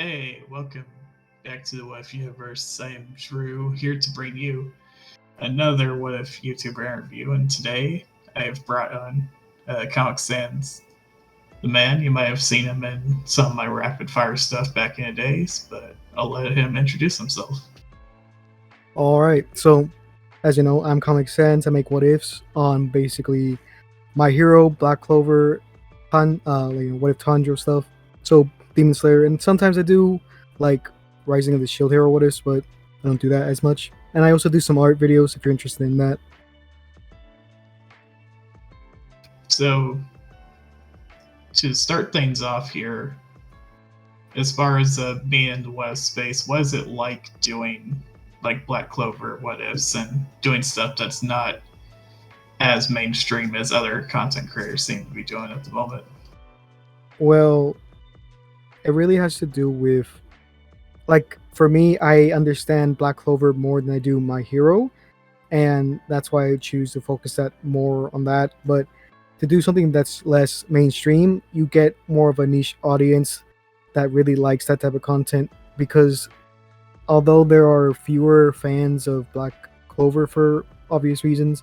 Hey, welcome back to the What If Universe. I am Drew, here to bring you another What If YouTuber interview. And today I have brought on Comic Sans the man. You might have seen him in some of my rapid fire stuff back in the days, but I'll let him introduce himself. All right. So, as you know, I'm Comic Sans. I make what ifs on basically My Hero, Black Clover, What If Tanjiro stuff. So Demon Slayer, and sometimes I do like Rising of the Shield Hero what ifs, but I don't do that as much. And I also do some art videos if you're interested in that. So, to start things off here, as far as being in the West space, what is it like doing like Black Clover what ifs and doing stuff that's not as mainstream as other content creators seem to be doing at the moment? Well, it really has to do with, like, for me, I understand Black Clover more than I do My Hero, and that's why I choose to focus that more on that. But to do something that's less mainstream, you get more of a niche audience that really likes that type of content, because although there are fewer fans of Black Clover for obvious reasons,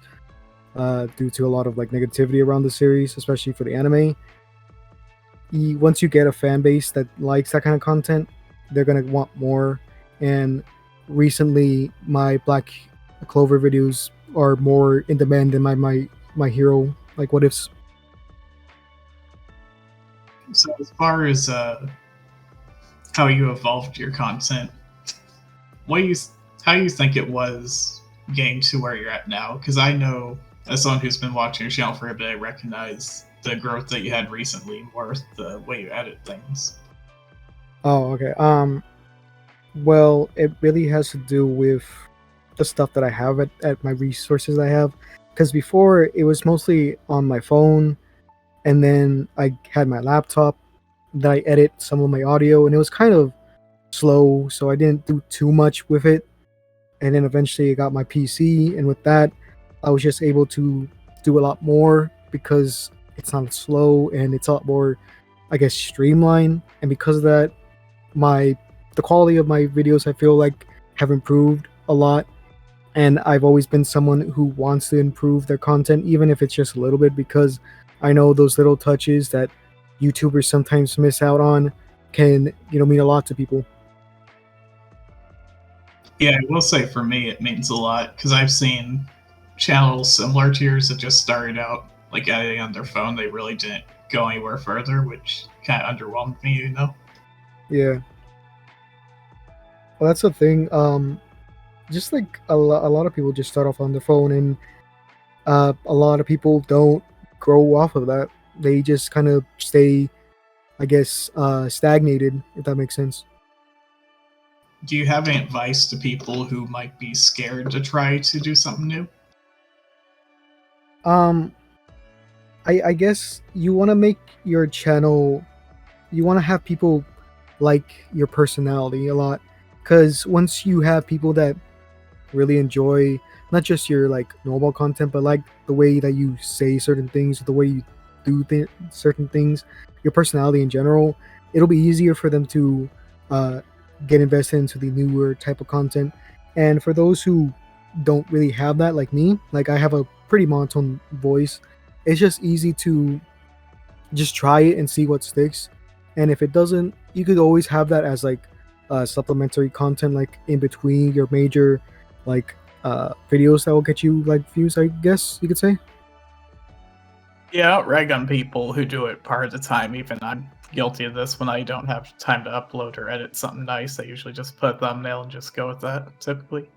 due to a lot of like negativity around the series, especially for the anime, once you get a fan base that likes that kind of content, they're gonna want more. And recently, my Black Clover videos are more in demand than my hero like what ifs. So, as far as how you evolved your content, what you how you think it was getting to where you're at now? Because I know, as someone who's been watching your channel for a bit, I recognize the growth that you had recently more with the way you edit things. Oh, okay. Well, it really has to do with the stuff that I have at my resources I have. Because before it was mostly on my phone, and then I had my laptop that I edit some of my audio, and it was kind of slow, so I didn't do too much with it. And then eventually I got my PC, and with that, I was just able to do a lot more because it's not slow and it's a lot more, I guess, streamlined. And because of that, the quality of my videos, I feel like, have improved a lot. And I've always been someone who wants to improve their content, even if it's just a little bit, because I know those little touches that YouTubers sometimes miss out on can, mean a lot to people. Yeah, I will say for me, it means a lot because I've seen channels similar to yours that just started out like editing on their phone. They really didn't go anywhere further, which kind of underwhelmed me, you know? Yeah. Well, that's the thing. Just like a lot of people just start off on their phone, and a lot of people don't grow off of that. They just kind of stay, I guess, stagnated, if that makes sense. Do you have any advice to people who might be scared to try to do something new? Um, I guess you want to make your channel, you want to have people like your personality a lot, because once you have people that really enjoy not just your like normal content, but like the way that you say certain things, the way you do certain things, your personality in general, it'll be easier for them to uh, get invested into the newer type of content. And for those who don't really have that, like me, like I have a pretty monotone voice, it's just easy to just try it and see what sticks. And if it doesn't, you could always have that as like supplementary content, like in between your major like videos that will get you like views, I guess you could say. Yeah, I don't rag on people who do it part of the time. Even I'm guilty of this when I don't have time to upload or edit something nice. I usually just put a thumbnail and just go with that, typically.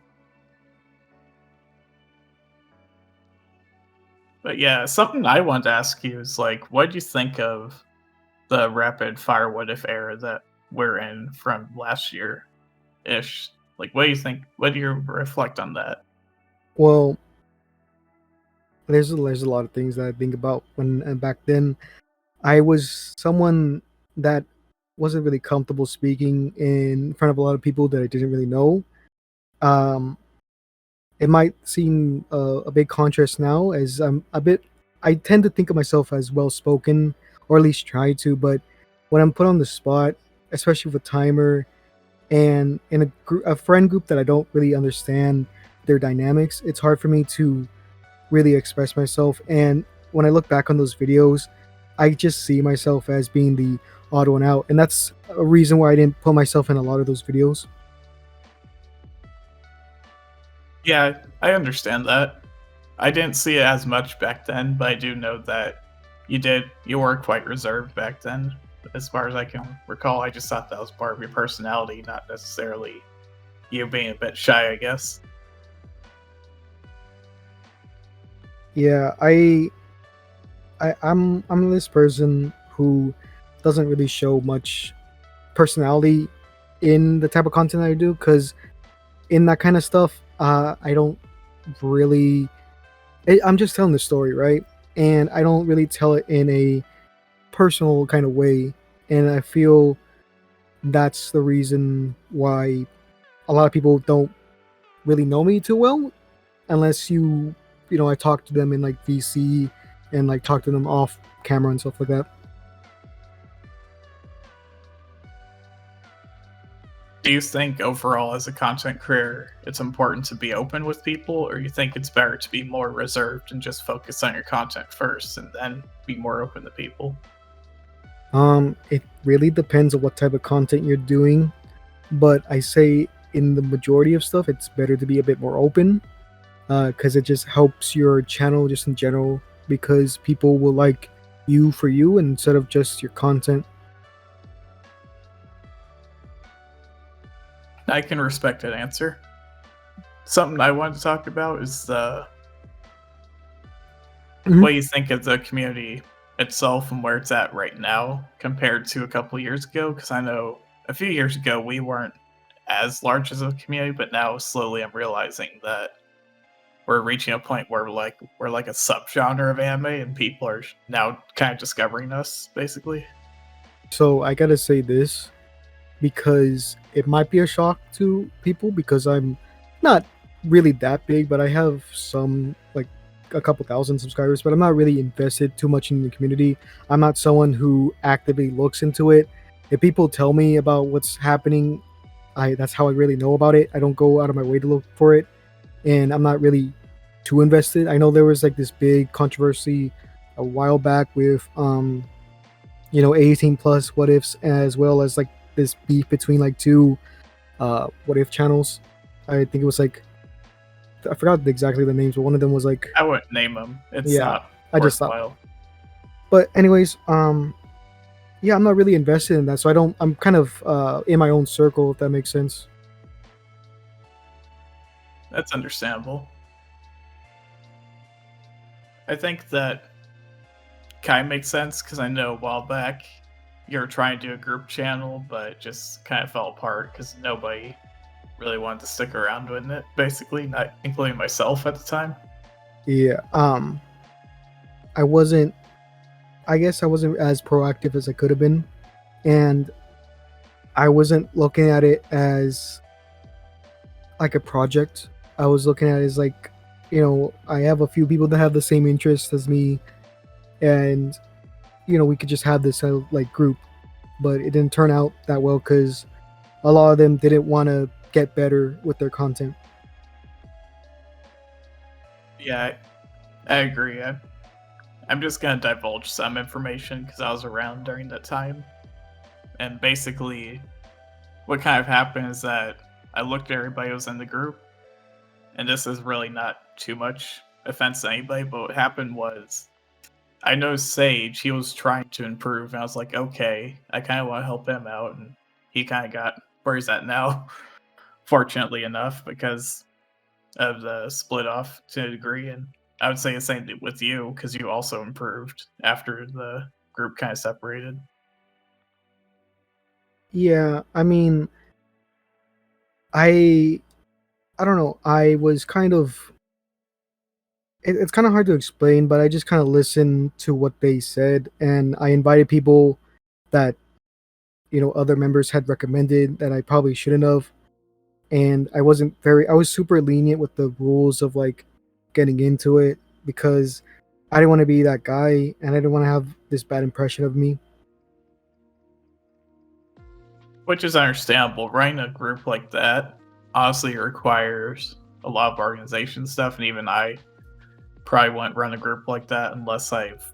But yeah, something I wanted to ask you is like, what do you think of the rapid fire what if era that we're in from last year ish? Like, what do you think? What do you reflect on that? Well, there's a lot of things that I think about when, and back then I was someone that wasn't really comfortable speaking in front of a lot of people that I didn't really know. Um, it might seem a big contrast now, as I tend to think of myself as well spoken, or at least try to, but when I'm put on the spot especially with a timer and in a friend group that I don't really understand their dynamics, it's hard for me to really express myself. And when I look back on those videos, I just see myself as being the odd one out, and that's a reason why I didn't put myself in a lot of those videos. Yeah, I understand that. I didn't see it as much back then, but I do know that you were quite reserved back then. As far as I can recall, I just thought that was part of your personality, not necessarily you being a bit shy, I guess. Yeah, I'm this person who doesn't really show much personality in the type of content I do, because in that kind of stuff, I don't really. I'm just telling the story, right? And I don't really tell it in a personal kind of way. And I feel that's the reason why a lot of people don't really know me too well, unless I talk to them in like VC and like talk to them off camera and stuff like that. Do you think overall as a content creator it's important to be open with people, or you think it's better to be more reserved and just focus on your content first and then be more open to people? It really depends on what type of content you're doing, but I say in the majority of stuff, it's better to be a bit more open, because it just helps your channel just in general, because people will like you for you instead of just your content. I can respect that answer. Something I wanted to talk about is Mhm. what you think of the community itself and where it's at right now compared to a couple years ago. Because I know a few years ago we weren't as large as a community, but now slowly I'm realizing that we're reaching a point where we're like a subgenre of anime, and people are now kind of discovering us, basically. So I gotta say this, because it might be a shock to people, because I'm not really that big, but I have some, like, a couple thousand subscribers, but I'm not really invested too much in the community. I'm not someone who actively looks into it. If people tell me about what's happening, I that's how I really know about it. I don't go out of my way to look for it, and I'm not really too invested. I know there was like this big controversy a while back with 18 plus what ifs, as well as like this beef between like two what if channels. I think it was like, I forgot exactly the names, but one of them was like, I wouldn't name them. It's yeah, not I just thought. worthwhile. But anyways, yeah, I'm not really invested in that, so I'm kind of in my own circle, if that makes sense. That's understandable. I think that kind of makes sense because I know a while back you were trying to do a group channel, but it just kind of fell apart because nobody really wanted to stick around with it. Basically, not including myself at the time. Yeah, I wasn't. I guess I wasn't as proactive as I could have been, and I wasn't looking at it as like a project. I was looking at it as like, I have a few people that have the same interests as me, and we could just have this like group. But it didn't turn out that well because a lot of them didn't want to get better with their content. Yeah, I agree. I'm just gonna divulge some information because I was around during that time, and basically, what kind of happened is that I looked at everybody who was in the group, and this is really not too much offense to anybody, but what happened was I know Sage, he was trying to improve, and I was like, okay, I kind of want to help him out, and he kind of got where he's at now, fortunately enough, because of the split off to a degree. And I would say the same with you, because you also improved after the group kind of separated. Yeah, I mean, I I don't know. I was kind of it's kind of hard to explain, but I just kind of listened to what they said, and I invited people that other members had recommended that I probably shouldn't have. And I was super lenient with the rules of like getting into it, because I didn't want to be that guy and I didn't want to have this bad impression of me. which is understandable. Running a group like that honestly requires a lot of organization stuff, and even I probably wouldn't run a group like that unless I've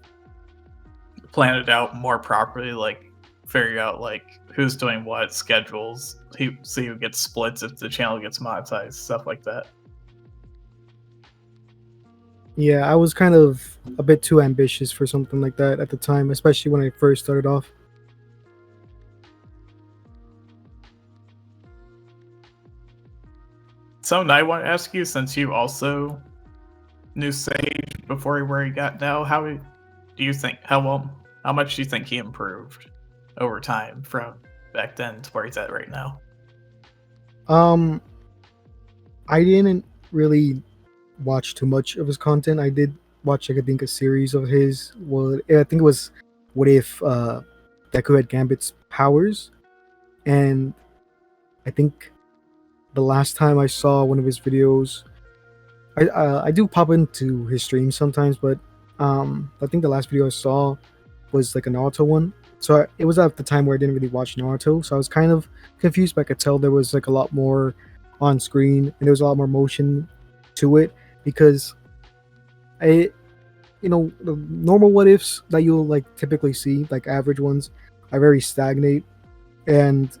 planned it out more properly, like figure out like who's doing what, schedules, see who gets splits if the channel gets monetized, stuff like that. Yeah, I was kind of a bit too ambitious for something like that at the time, especially when I first started off. So now I want to ask you, since you also knew Sage before where he got now, do you think how much do you think he improved over time from back then to where he's at right now? Um, I didn't really watch too much of his content. I did watch, like, I think a series of his. Well, I think it was What If Deku had Gambit's powers, and I think the last time I saw one of his videos, I do pop into his streams sometimes, but I think the last video I saw was like a Naruto one. So it was at the time where I didn't really watch Naruto, so I was kind of confused, but I could tell there was like a lot more on screen and there was a lot more motion to it because I, the normal what ifs that you'll like typically see, like average ones, are very stagnate, and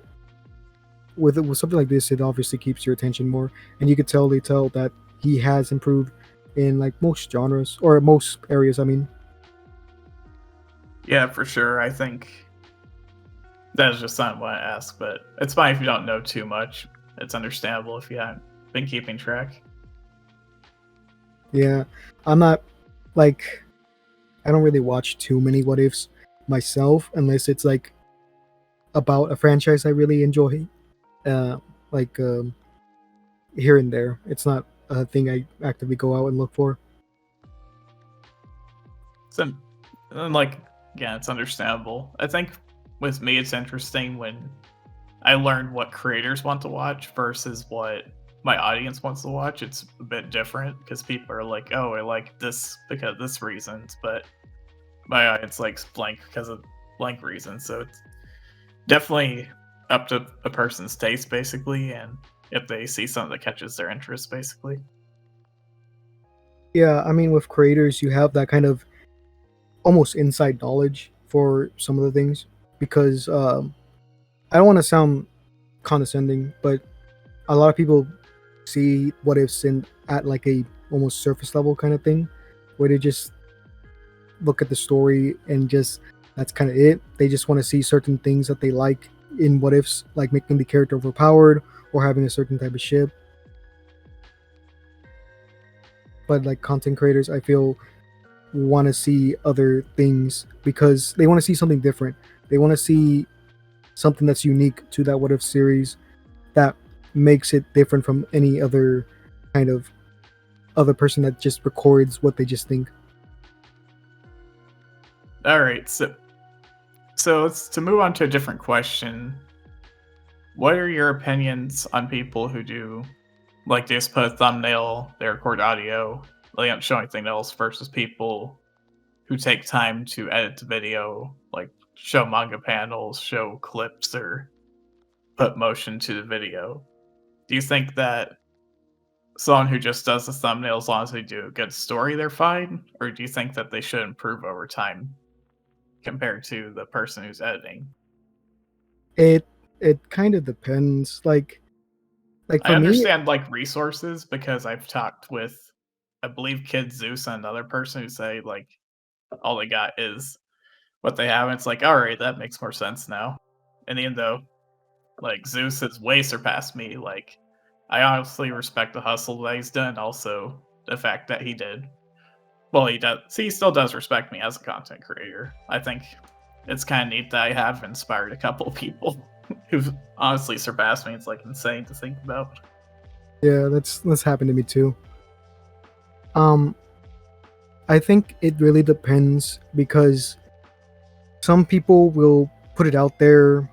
with something like this, it obviously keeps your attention more, and you could tell that he has improved in like most genres or most areas. I mean, Yeah, for sure. I think that is just something I want to ask, but it's fine if you don't know too much. It's understandable if you haven't been keeping track. yeah, I'm not like I don't really watch too many what ifs myself unless it's like about a franchise I really enjoy. Uh, like here and there. It's not a thing I actively go out and look for. So, and like, yeah, it's understandable. I think with me, it's interesting when I learned what creators want to watch versus what my audience wants to watch. It's a bit different because people are like, "Oh, I like this because of this reasons," but my audience likes blank because of blank reasons. So it's definitely up to a person's taste, basically, and if they see something that catches their interest, basically. Yeah, I mean, with creators, you have that kind of almost inside knowledge for some of the things because I don't want to sound condescending, but a lot of people see what ifs in at like a almost surface level kind of thing, where they just look at the story and just that's kind of it. They just want to see certain things that they like in what ifs, like making the character overpowered or having a certain type of ship. But like content creators, I feel want to see other things because they want to see something different. They want to see something that's unique to that what if series that makes it different from any other kind of other person that just records what they just think. All right, so let's to move on to a different question. What are your opinions on people who do like they just put a thumbnail, they record audio, they don't show anything else versus people who take time to edit the video, like show manga panels, show clips, or put motion to the video? Do you think that someone who just does the thumbnail, as long as they do a good story, they're fine? Or do you think that they should improve over time compared to the person who's editing? It it kind of depends. Like I for me, understand like resources because I've talked with, I believe, Kid Zeus and another person who say like all they got is what they have. And it's like, all right, that makes more sense now. And even though like Zeus has way surpassed me, like I honestly respect the hustle that he's done. Also, the fact that he did. Well, he does. See, he still does respect me as a content creator. I think it's kind of neat that I have inspired a couple of people who've honestly surpassed me. It's like insane to think about. yeah, that's happened to me too. Um, I think it really depends because some people will put it out there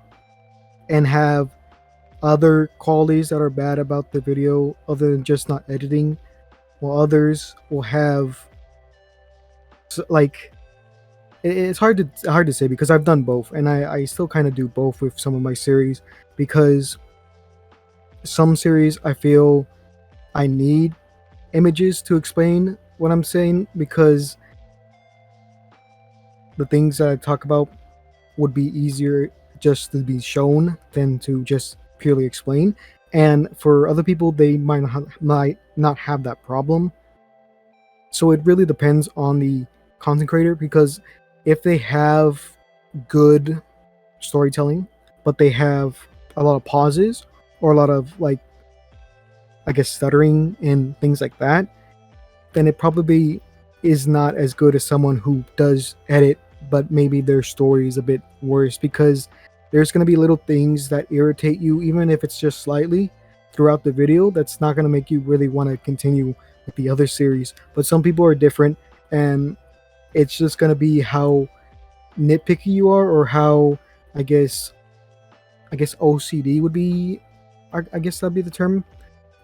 and have other qualities that are bad about the video other than just not editing, while others will have like it's hard to say because I've done both, and I still kind of do both with some of my series, because some series I feel I need images to explain what I'm saying, because the things that I talk about would be easier just to be shown than to just purely explain. And for other people, they might not have that problem. So it really depends on the content creator, because if they have good storytelling, but they have a lot of pauses or a lot of, like, I guess, stuttering and things like that, then it probably is not as good as someone who does edit, but maybe their story is a bit worse, because there's going to be little things that irritate you, even if it's just slightly throughout the video. That's not going to make you really want to continue with the other series. But some people are different, and it's just going to be how nitpicky you are, or how, I guess, OCD would be. I guess that'd be the term.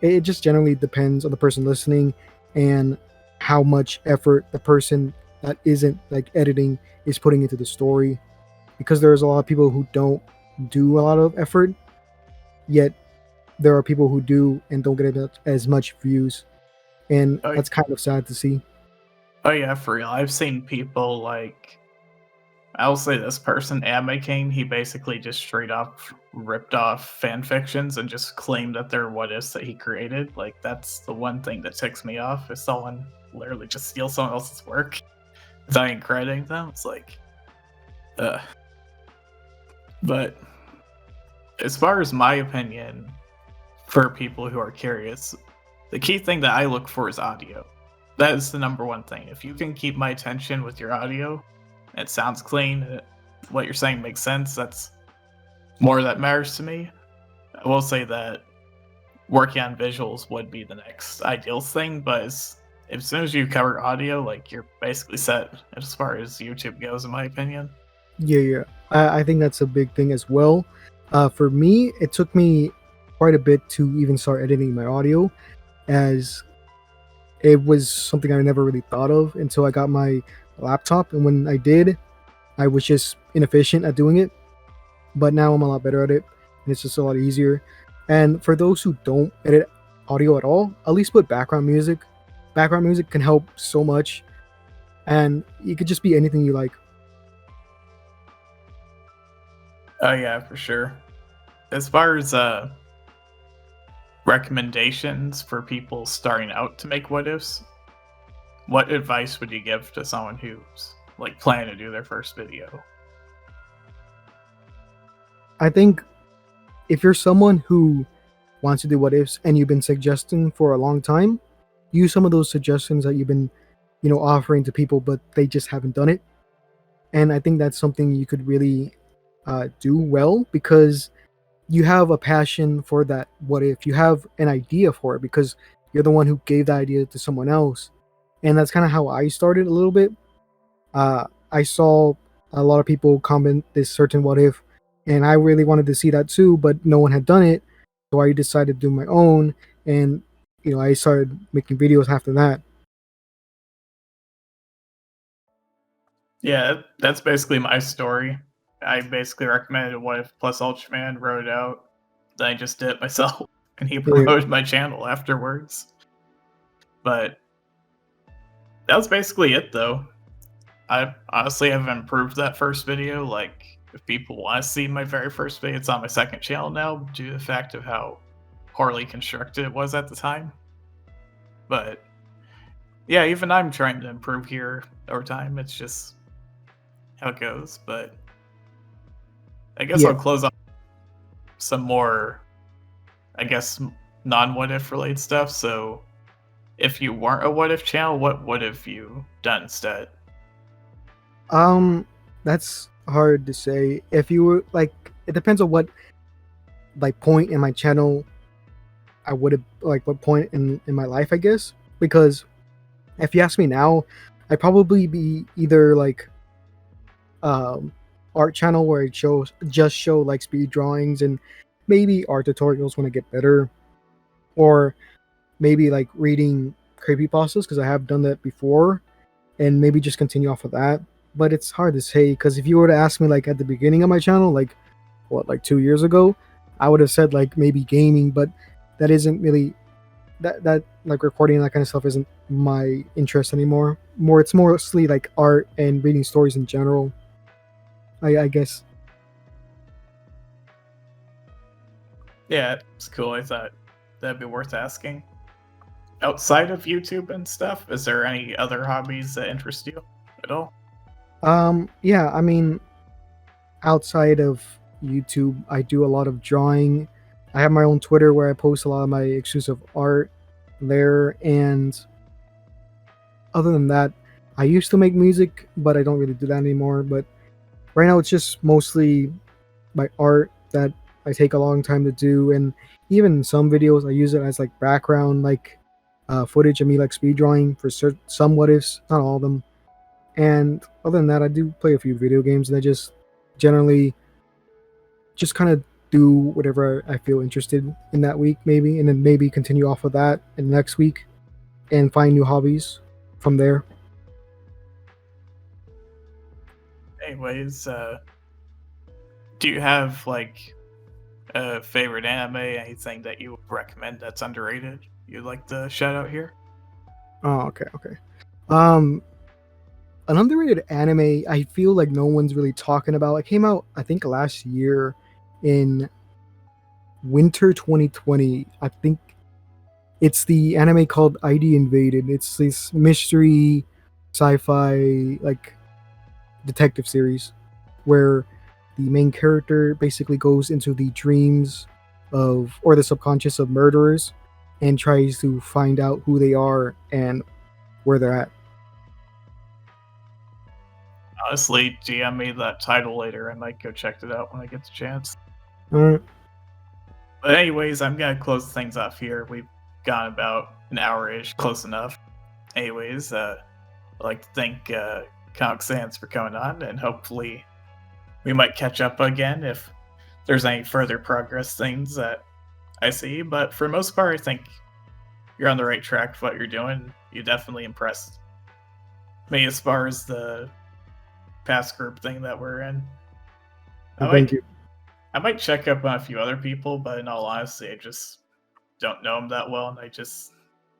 It just generally depends on the person listening, and how much effort the person that isn't like editing is putting into the story, because there's a lot of people who don't do a lot of effort, yet there are people who do and don't get as much views, and Oh, that's kind of sad to see. oh yeah, for real. I've seen people like, I'll say this person, Anime King, he basically just straight up ripped off fan fictions and just claimed that they're what ifs that he created. Like, that's the one thing that ticks me off, is someone literally just steals someone else's work without even crediting them. It's like, uh. But as far as my opinion, for people who are curious, the key thing that I look for is audio. That is the number one thing. If you can keep my attention with your audio, it sounds clean, what you're saying makes sense, that's more that matters to me. I will say that working on visuals would be the next ideal thing, but as soon as you cover audio, like, you're basically set as far as YouTube goes, in my opinion. Yeah. I think that's a big thing as well. For me, it took me quite a bit to even start editing my audio, as it was something I never really thought of until I got my laptop. And when I did, I was just inefficient at doing it. But now I'm a lot better at it, and it's just a lot easier. And for those who don't edit audio at all, at least put background music. Background music can help so much, and it could just be anything you like. Oh yeah, for sure. As far as recommendations for people starting out to make what ifs, what advice would you give to someone who's like planning to do their first video? I think if you're someone who wants to do what ifs and you've been suggesting for a long time, use some of those suggestions that you've been, offering to people, but they just haven't done it. And I think that's something you could really do well, because you have a passion for that what if. You have an idea for it because you're the one who gave the idea to someone else. And that's kind of how I started a little bit. I saw a lot of people comment this certain what if, and I really wanted to see that too, but no one had done it. So I decided to do my own, and I started making videos after that. Yeah, that's basically my story. I basically recommended what if plus Ultraman, wrote it out, then I just did it myself, and he Yeah, promoted my channel afterwards. But that was basically it, though. I honestly have improved that first video. Like, if people want to see my very first video, it's on my second channel now, due to the fact of how poorly constructed it was at the time. But yeah, even I'm trying to improve here over time. It's just how it goes. But I guess yeah. I'll close off some more, I guess, non what if related stuff. So, if you weren't a what if channel, what would have you done instead? That's hard to say. If you were like, it depends on what like point in my channel I would have, like what point in my life, I guess. Because if you ask me now, I'd probably be either like um art channel where I show like speed drawings and maybe art tutorials when I get better, or maybe like reading creepypastas, because I have done that before, and maybe just continue off of that. but it's hard to say because if you were to ask me like at the beginning of my channel, like what, like 2 years ago, I would have said like maybe gaming, but that isn't really that like recording and that kind of stuff isn't my interest anymore. It's mostly like art and reading stories in general. I guess. Yeah, it's cool. I thought that'd be worth asking. Outside of YouTube and stuff, is there any other hobbies that interest you at all? Yeah, I mean, outside of YouTube, I do a lot of drawing. I have my own Twitter where I post a lot of my exclusive art there, and other than that, I used to make music, but I don't really do that anymore. But right now, it's just mostly my art that I take a long time to do, and even some videos I use it as like background, like footage of me like speed drawing for some what ifs, not all of them. And other than that, I do play a few video games, and I just generally just kind of do whatever I feel interested in that week, maybe, and then maybe continue off of that in the next week and find new hobbies from there. Anyways, do you have like a favorite anime? Anything that you would recommend that's underrated? You'd like to shout out here? Oh, okay, okay. Um, an underrated anime I feel like no one's really talking about. It came out I think last year in winter 2020. I think it's the anime called ID Invaded. It's this mystery sci-fi like detective series where the main character basically goes into the dreams of or the subconscious of murderers and tries to find out who they are and where they're at. Honestly, GM me that title later. I might go check it out when I get the chance. Uh, But anyways, I'm gonna close things off here. We've gone about an hour-ish, close enough. Anyways, I'd like to thank Comic Sans for coming on, and hopefully we might catch up again if there's any further progress things that I see. But for the most part, I think you're on the right track with what you're doing. You definitely impressed me as far as the past group thing that we're in. thank you. I might check up on a few other people, but in all honesty, I just don't know them that well, and I just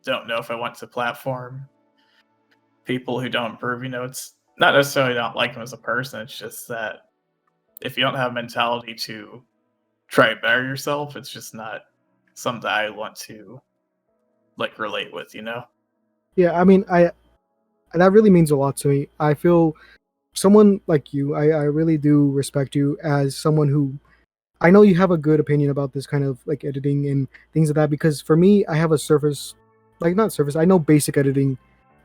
don't know if I want to platform people who don't improve. You know, it's not necessarily I don't like them as a person. It's just that if you don't have a mentality to try to better yourself, it's just not something I want to like relate with. You know? Yeah, I mean, I that really means a lot to me. I feel someone like you, I really do respect you as someone who I know you have a good opinion about this kind of like editing and things like that because for me, I have a surface, like not surface, I know basic editing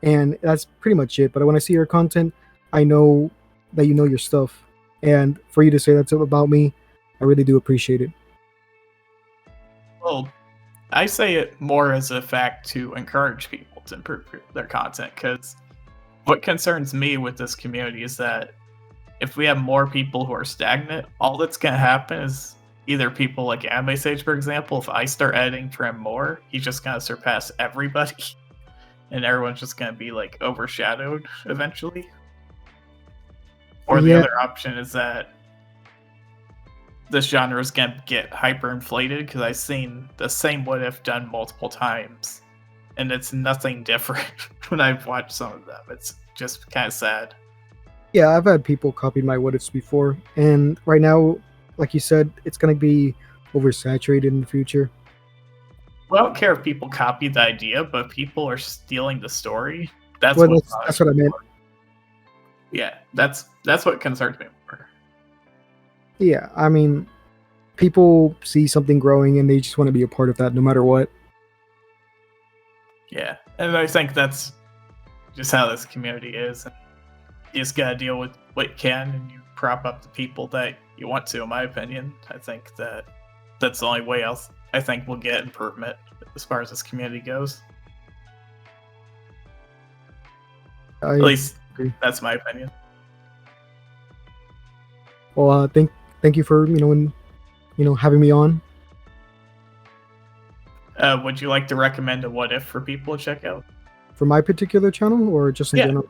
and that's pretty much it. But when I see your content, I know that you know your stuff. And for you to say that's about me, I really do appreciate it. Well, I say it more as a fact to encourage people to improve their content because what concerns me with this community is that if we have more people who are stagnant, all that's going to happen is either people like Anime Sage, for example, if I start editing for him more, he's just going to surpass everybody. And everyone's just going to be like overshadowed eventually. Or the Yeah, other option is that this genre is going to get hyperinflated because I've seen the same what if done multiple times. And it's nothing different when I've watched some of them. It's just kind of sad. yeah, I've had people copy my what ifs before, and right now, like you said, it's gonna be oversaturated in the future. Well, I don't care if people copy the idea, but people are stealing the story. That's Well, what that's what I meant. yeah, that's what concerns me more. Yeah, I mean, people see something growing and they just want to be a part of that, no matter what. Yeah, and I think that's just how this community is. You just gotta deal with what you can, and you prop up the people that you want to. In my opinion, I think that's the only way else. I think we'll get improvement as far as this community goes. I At least agree. that's my opinion. Well, thank you for having me on. Would you like to recommend a what if for people to check out? For my particular channel or just in Yeah. general?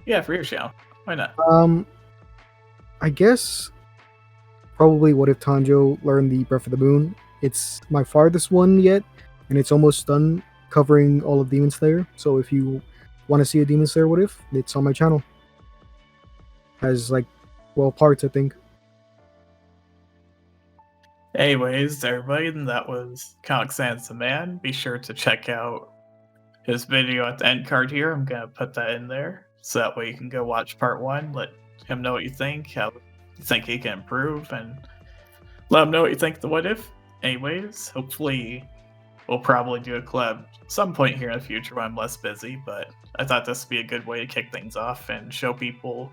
Yeah, for your channel. Why not? I guess probably what if Tanjo learned the Breath of the Moon. It's my farthest one yet, and it's almost done covering all of Demon Slayer. So if you want to see a Demon Slayer what if, it's on my channel. Has like 12 parts, I think. Anyways, everybody, that was comicsanstheman. Be sure to check out his video at the end card here. I'm gonna put that in there so that way you can go watch part 1. Let him know what you think, how you think he can improve, and let him know what you think of the what if. Anyways, hopefully we'll probably do a collab some point here in the future when I'm less busy, but I thought this would be a good way to kick things off and show people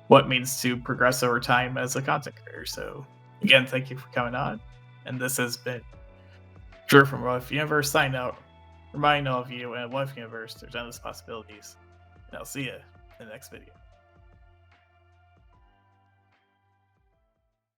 what it means to progress over time as a content creator. So again, thank you for coming on. And this has been Drew from What If Universe signing out. Remind all of you in What If Universe there's endless possibilities. And I'll see you in the next video.